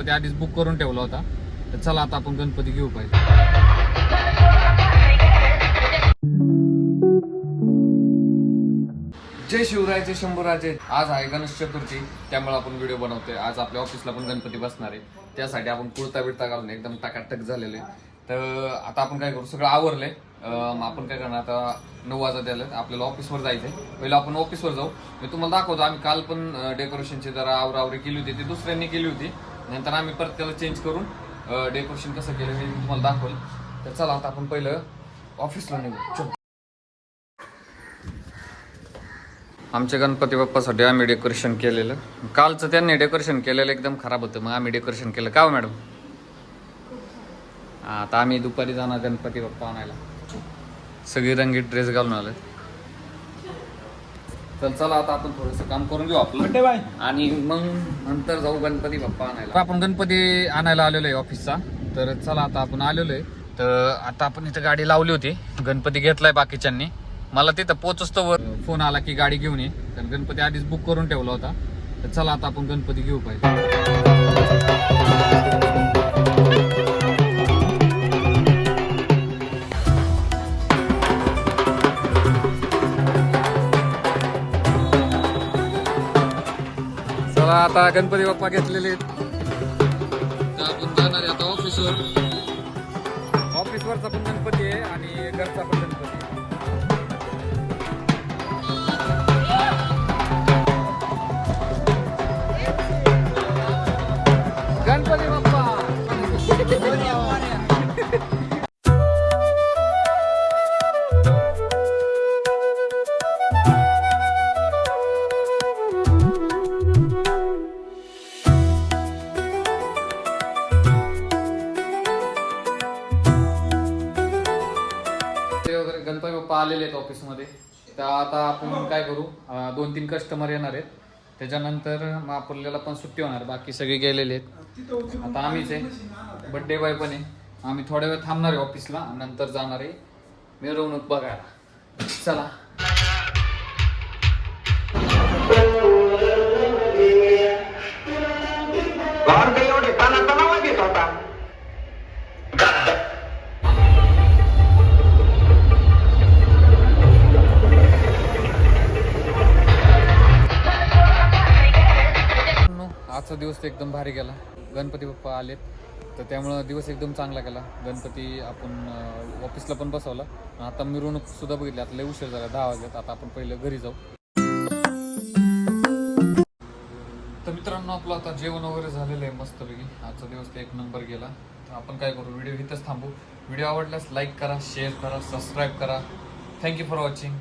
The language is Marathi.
गणपती आधीच बुक करून ठेवला होता. तर चला आता आपण गणपती घेऊ पाहिजे. जय शिवराय, जय शंभूराजे. आज आहे गणेश चतुर्थी, त्यामुळे आपण व्हिडिओ बनवतोय. आज आपल्या ऑफिसला पण गणपती बसणार आहे, त्यासाठी आपण कुर्ता बिर्ता घालून एकदम टाकाटक झालेले. तर आता आपण काय करू, सगळं आवरलंय. आपण काय करणार, आता 9 वाजता आले, आपल्याला ऑफिसवर जायचंय. पहिलं आपण ऑफिसवर जाऊ. मी तुम्हाला दाखवतो. आम्ही काल पण डेकोरेशनची जरा आवरावरी केली होती, ती दुसऱ्यांनी केली होती. नंतर आम्ही परत त्याला चेंज करून डेकोरेशन कसं केलं हे मी तुम्हाला दाखवलं. तर चला आता आपण पहिलं ऑफिसला निघू. चल. आमच्या गणपती बाप्पासाठी आम्ही डेकोरेशन केलेलं. कालचं त्यांनी डेकोरेशन केलेलं एकदम खराब होतं, मग आम्ही डेकोरेशन केलं. का हो मॅडम? आता आम्ही दुपारी जाणार गणपती बाप्पा आणायला. सगळी रंगीत ड्रेस घालून आले. तर चला आता आपण थोडंसं काम करून घेऊ आपलं आणि मग नंतर जाऊ गणपती बाप्पा आणायला. आपण गणपती आणायला आलेलो आहे ऑफिसचा. तर चला आता आपण आलेलो आहे. तर आता आपण इथं गाडी लावली होती, गणपती घेतलाय बाकीच्यांनी. मला तिथं पोचस्तोवर फोन आला की गाडी घेऊन ये, कारण गणपती आधीच बुक करून ठेवला होता. तर चला आता आपण गणपती घेऊ पाहिजे. चला आता गणपती बाप्पा घेतलेले आहेत. तर आपण जाणार आहे आता ऑफिसवर. ऑफिसवरचा पण गणपती आहे आणि घरचा पण गणपती आहे. गणपती बाप्पा गणपती बाप्पा आलेले आहेत ऑफिसमध्ये. तर आता आपण काय करू, 2-3 कस्टमर येणार आहेत, त्याच्यानंतर मग आपल्याला पण सुट्टी होणार. बाकी सगळे गेलेले आहेत. आता आम्हीच आहे, बड्डे बॉय पण आहे. आम्ही थोड्या वेळ थांबणार आहे ऑफिसला, नंतर जाणार आहे मिरवणूक बघायला. चला. आजचा दिवस एकदम भारी गेला. गणपती बाप्पा आलेत, तर त्यामुळं दिवस एकदम चांगला गेला. गणपती आपण ऑफिसला पण बसवला. आता मिरवणूक सुद्धा बघितली. आता लय उशीर झाला, 10 वाजल्यात. आता आपण पहिलं घरी जाऊ. तर मित्रांनो, आपलं आता जेवण वगैरे झालेलं आहे मस्तपैकी. आजचा दिवस एक नंबर गेला. तर आपण काय करू, व्हिडिओ इथंच थांबू. व्हिडिओ आवडल्यास लाईक करा, शेअर करा, सबस्क्राईब करा. Thank you for watching.